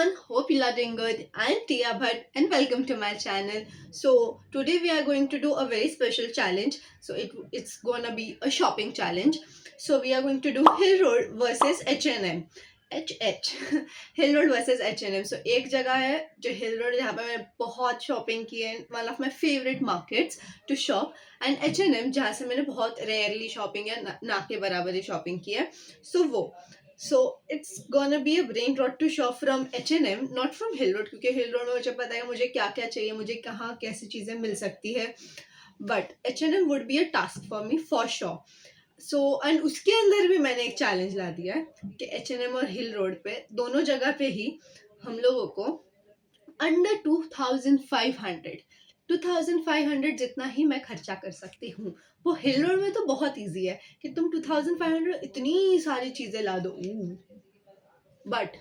everyone, hope you are doing good. I am Tia Bhatt and welcome to my channel. So today we are going to do a very special challenge. So it's gonna be a shopping challenge. So we are going to do Hill Road versus H&M. H Hill Road versus H&M. So एक जगह है जो Hill Road जहाँ पे मैंने बहुत shopping की है, one of my favorite markets to shop, and H&M जहाँ से मैंने बहुत rarely शॉपिंग है, ना के बराबर ही शॉपिंग की है. So it's gonna be a brain rot to shop from H&M, not from Hill Road, क्योंकि Hill Road में मुझे पता है मुझे क्या क्या चाहिए, मुझे कहाँ कैसी चीज़ें मिल सकती है. But H&M would be a task for me for sure. So and उसके अंदर भी मैंने एक चैलेंज ला दिया है कि H&M और हिल रोड पे दोनों जगह पे ही हम लोगों को अंडर 2500 जितना ही मैं खर्चा कर सकती हूँ. वो हिल रोड में तो बहुत इजी है कि तुम 2500 इतनी सारी चीजें ला दो, बट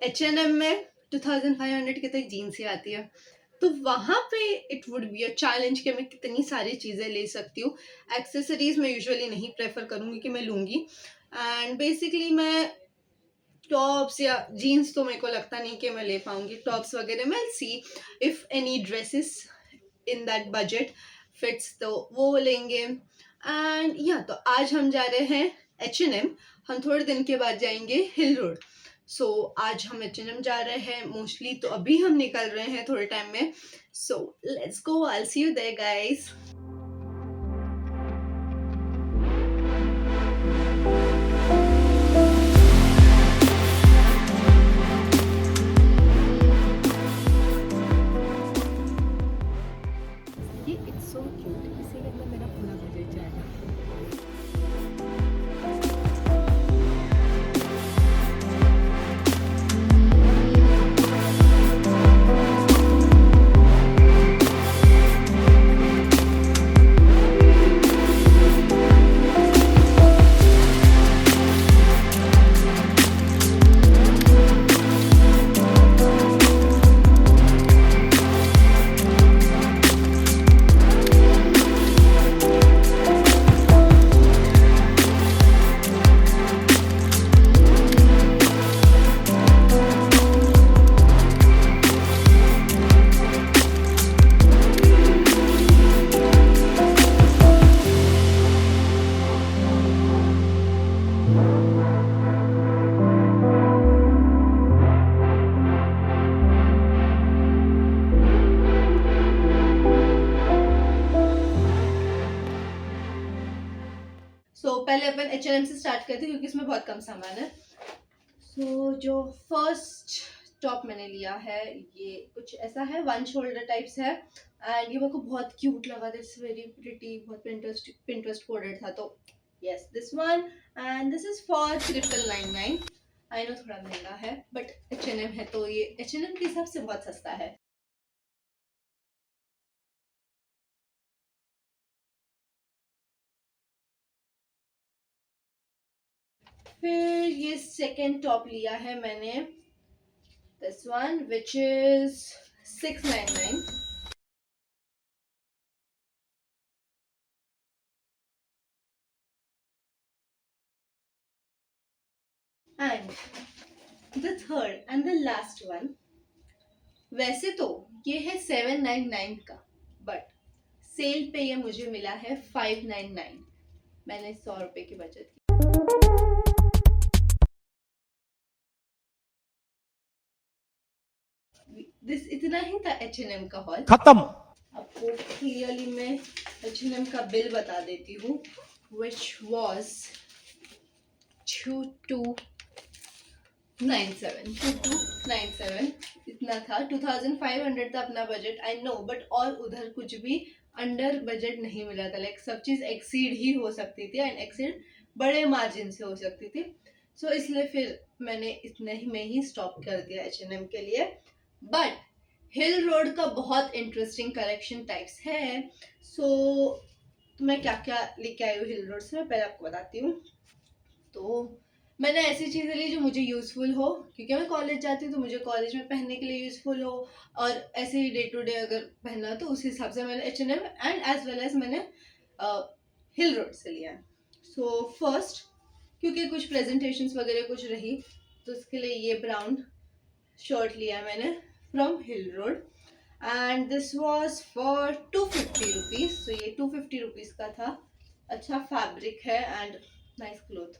H&M में 2500 की तो एक जीन्स ही आती है. तो वहां पे it would be a challenge कि मैं कितनी सारी चीजें ले सकती हूँ. एक्सेसरीज मैं यूजुअली नहीं प्रेफर करूंगी कि मैं लूंगी, एंड बेसिकली मैं टॉप्स या जीन्स तो मेरे को लगता नहीं कि मैं ले पाऊंगी. टॉप्स वगैरह मैं see if any dresses in that budget fits तो वो लेंगे. एंड या तो आज हम जा रहे हैं H&M, हम थोड़े दिन के बाद जाएंगे हिल रोड. सो आज हम H&M जा रहे हैं मोस्टली, तो अभी हम निकल रहे हैं थोड़े टाइम में. So let's go, I will see you there guys. It's so cute, इसी के अंदर मेरा पूरा बजट जाएगा. सो पहले अपन H&M से स्टार्ट करते हैं क्योंकि इसमें बहुत कम सामान है. सो जो फर्स्ट टॉप मैंने लिया है ये कुछ ऐसा है, वन शोल्डर टाइप्स है, एंड ये मेरे को बहुत क्यूट लगा. दिस वेरी प्रिटी, बहुत पिंटरेस्ट कोडेड था. तो yes, this one, and this is for 9999. I know थोड़ा महंगा है, बट H&M है तो ये H&M के हिसाब से बहुत सस्ता है. फिर ये सेकेंड टॉप लिया है मैंने, this one which is 699. And the third and the last one, वैसे तो ये है 799 का, बट सेल पे ये मुझे मिला है 599. मैंने 100 रुपए की बचत की. दिस इतना ही था H&M का हॉल. खत्म. आपको क्लियरली मैं H&M का बिल बता देती हूँ, which was 2297 इतना था. 2500 था अपना बजट, आई नो, बट और उधर कुछ भी अंडर बजट नहीं मिला था. लाइक सब चीज एक्सीड ही हो सकती थी, एंड एक्सीड बड़े मार्जिन से हो सकती थी. सो इसलिए फिर मैंने इतने ही में ही स्टॉप कर दिया H&M के लिए. बट हिल रोड का बहुत इंटरेस्टिंग कलेक्शन टाइप्स है. सो मैं क्या क्या लेके आई हूँ हिल रोड से, मैं पहले आपको बताती हूँ. तो मैंने ऐसी चीज़ें ली जो मुझे यूज़फुल हो, क्योंकि मैं कॉलेज जाती हूँ तो मुझे कॉलेज में पहनने के लिए यूज़फुल हो, और ऐसे ही डे टू डे अगर पहनना तो उस हिसाब से मैंने H&M and as well as मैंने हिल रोड से लिया. सो फर्स्ट, क्योंकि कुछ प्रेजेंटेशंस वगैरह कुछ रही, तो उसके लिए ये ब्राउन शर्ट लिया मैंने from hill road and this was for 250 rupees. तो ये 250 रुपीज का था। अच्छा फैब्रिक है एंड नाइस क्लोथ।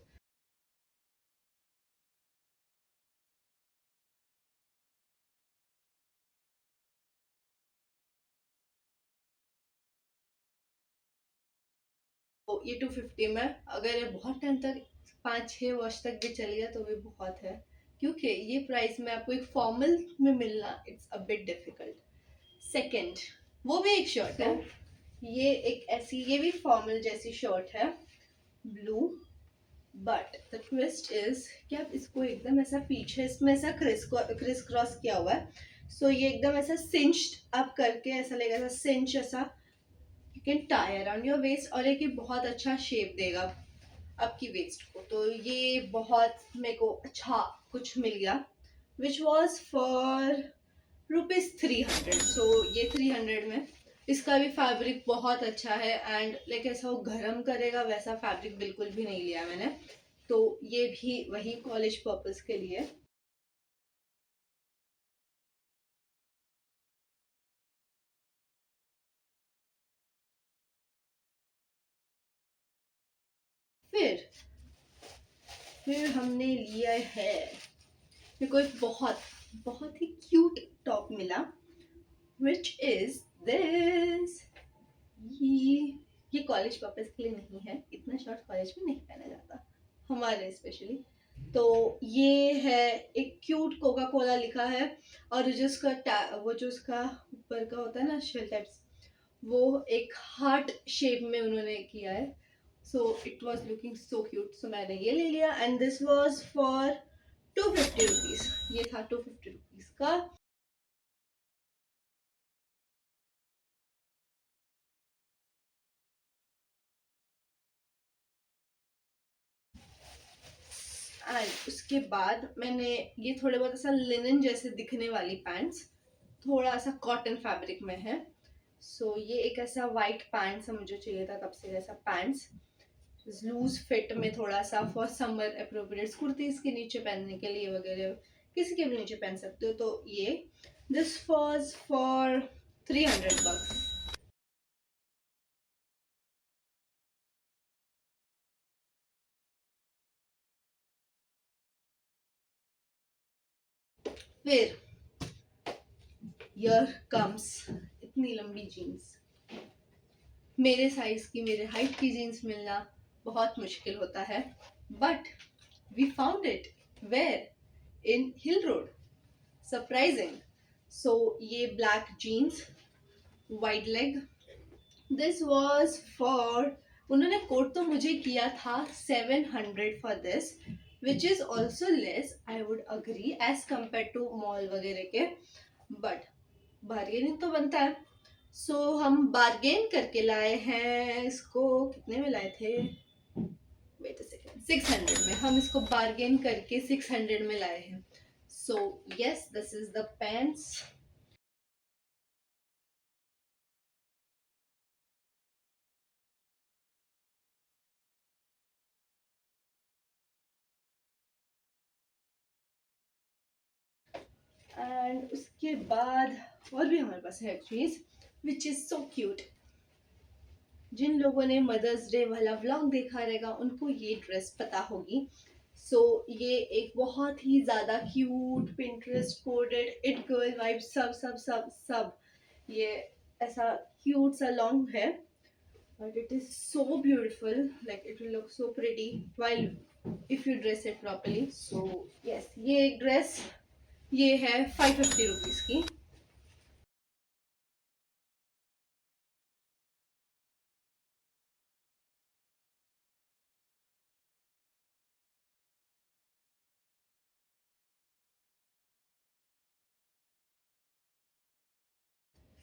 तो ये 250 में अगर ये बहुत टाइम तक 5-6 वॉश तक भी चल गया तो भी बहुत है, क्योंकि ये प्राइस में आपको एक फॉर्मल में मिलना it's a bit difficult. Second, वो भी एक शर्ट है। ये एक ऐसी, ये भी फॉर्मल जैसी शर्ट है, blue, but the twist is कि आप इसको एकदम ऐसा पीछे इसमें ऐसा क्रिस क्रॉस किया हुआ है। सो ये एकदम ऐसा सिंच्ड आप करके ऐसा लगेगा, ऐसा सिंच ऐसा you can tie around your waist, और एक बहुत अच्छा शेप देगा आपकी वेस्ट को। तो ये बहुत मेरे को अच्छा कुछ मिल गया विच वॉज फॉर ₹300। सो ये 300 में, इसका भी फैब्रिक बहुत अच्छा है एंड लाइक ऐसा वो गर्म करेगा वैसा फैब्रिक बिल्कुल भी नहीं लिया मैंने। तो ये भी वही कॉलेज पर्पस के लिए। फिर फिर हमने लिया है, मेरे को एक बहुत बहुत ही क्यूट टॉप मिला विच इज दिस। ये कॉलेज पर्पस के लिए नहीं है, इतना शॉर्ट कॉलेज में नहीं पहना जाता हमारे स्पेशली। तो ये है, एक क्यूट कोका कोला लिखा है, और जो उसका वो जो उसका ऊपर का होता है ना शेल टाइप्स, वो एक हार्ट शेप में उन्होंने किया है। So it was looking so cute, so मैंने ये ले लिया and this was for 250 rupees. ये था 250 रुपीज का। एंड उसके बाद मैंने ये थोड़े बहुत ऐसा लिनन जैसे दिखने वाली पैंट्स, थोड़ा सा कॉटन फैब्रिक में है। सो ये एक ऐसा वाइट पैंट्स मुझे चाहिए था कब से, ऐसा पैंट्स लूज फिट में, थोड़ा सा फॉर समर अप्रोप्रिएट, कुर्तीज के नीचे पहनने के लिए वगैरह, किसी के भी नीचे पहन सकते हो। तो ये दिस वॉज फॉर $300। फिर यर कम्स इतनी लंबी जीन्स। मेरे साइज की, मेरे हाइट की जीन्स मिलना बहुत मुश्किल होता है, but we found it where in Hill Road, surprising. So ये black jeans, wide leg, this was for, उन्होंने कोट तो मुझे किया था 700 for this, which is also less I would agree as compare to mall वगैरह के, but bargaining तो बनता है। सो हम बार्गेन करके लाए हैं इसको, कितने में लाए थे, वेट अ सेकंड, 600 में। हम इसको बार्गेन करके 600 में लाए हैं। So yes, this is the pants. And उसके बाद और भी हमारे पास है एक चीज विच इज सो क्यूट। जिन लोगों ने मदर्स डे वाला व्लॉग देखा रहेगा उनको ये ड्रेस पता होगी। सो ये एक बहुत ही ज्यादा cute Pinterest coded it girl vibe, सब सब सब सब, ये ऐसा क्यूट सा लॉन्ग है, but it is so beautiful, like it will look so pretty while if you dress it properly. So yes, ये एक ड्रेस, ये है 550 रुपीज की।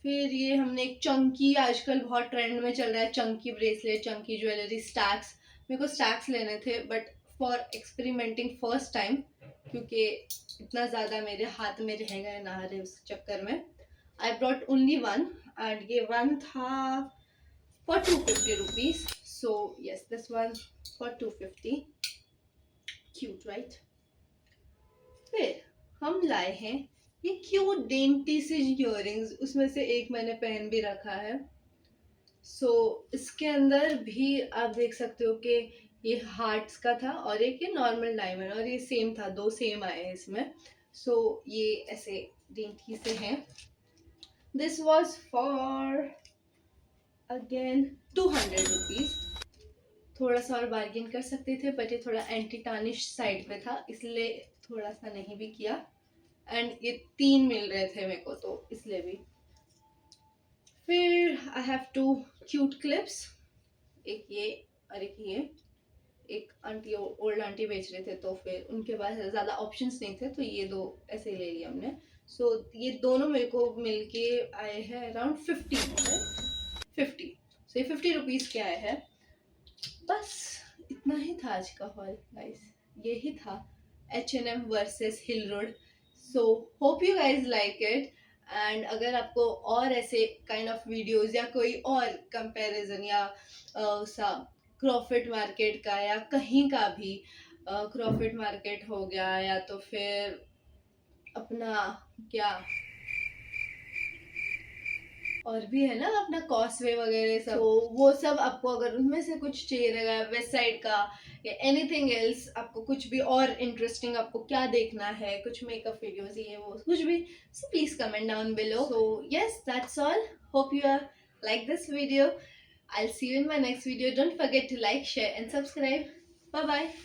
फिर ये हमने एक चंकी, आजकल बहुत ट्रेंड में चल रहा है Chunky bracelet, Chunky jewellery, stacks. मेरे को स्टैक्स लेने थे but for experimenting first time, क्योंकि इतना ज़्यादा मेरे हाथ में रह गए ना रहे उस चक्कर में, I brought only one and ये वन था for 250 rupees. So yes, this one for 250, cute right. फिर हम लाए हैं ये क्यूट डेंटी सी इयररिंग्स, उसमें से एक मैंने पहन भी रखा है। सो इसके अंदर भी आप देख सकते हो कि ये हार्ट्स का था और एक ये नॉर्मल डायमंड, और ये सेम था, दो सेम आए हैं इसमें। सो ये ऐसे डेंटी से हैं। This was for again 200 rupees. थोड़ा सा और बार्गेन कर सकते थे, बट ये थोड़ा एंटी टार्निश साइड पे था, इसलिए थोड़ा सा नहीं भी किया। एंड ये 3 मिल रहे थे मेरे को, तो इसलिए भी। फिर आई हैव 2 क्यूट क्लिप्स, एक ये और एक ये। एक आंटी, ओल्ड आंटी बेच रहे थे, तो फिर उनके पास ज़्यादा ऑप्शंस नहीं थे, तो ये दो ऐसे ही ले लिए हमने। सो ये दोनों मेरे को मिलके आए हैं अराउंड 50। सो ये 50 रुपीज़ के आए हैं। बस इतना ही था आज का हॉल गाइस, यही था H&M versus hill road. So hope you guys like it. And अगर आपको और ऐसे काइंड ऑफ वीडियोस या कोई और कंपैरिजन या सा क्रॉफिट मार्केट का या कहीं का भी, क्रॉफिट मार्केट हो गया या तो फिर अपना क्या और भी है ना अपना कॉस्वे वगैरह सब, तो वो सब आपको अगर उनमें से कुछ चाहिए रहेगा, वेस्ट साइड का या एनीथिंग एल्स, आपको कुछ भी और इंटरेस्टिंग, आपको क्या देखना है, कुछ मेकअप वीडियोस, ये वो कुछ भी, so please comment down below. So yes, that's all. Hope you are like this video. I'll see you in my next video. Don't forget to like, share and subscribe. Bye bye.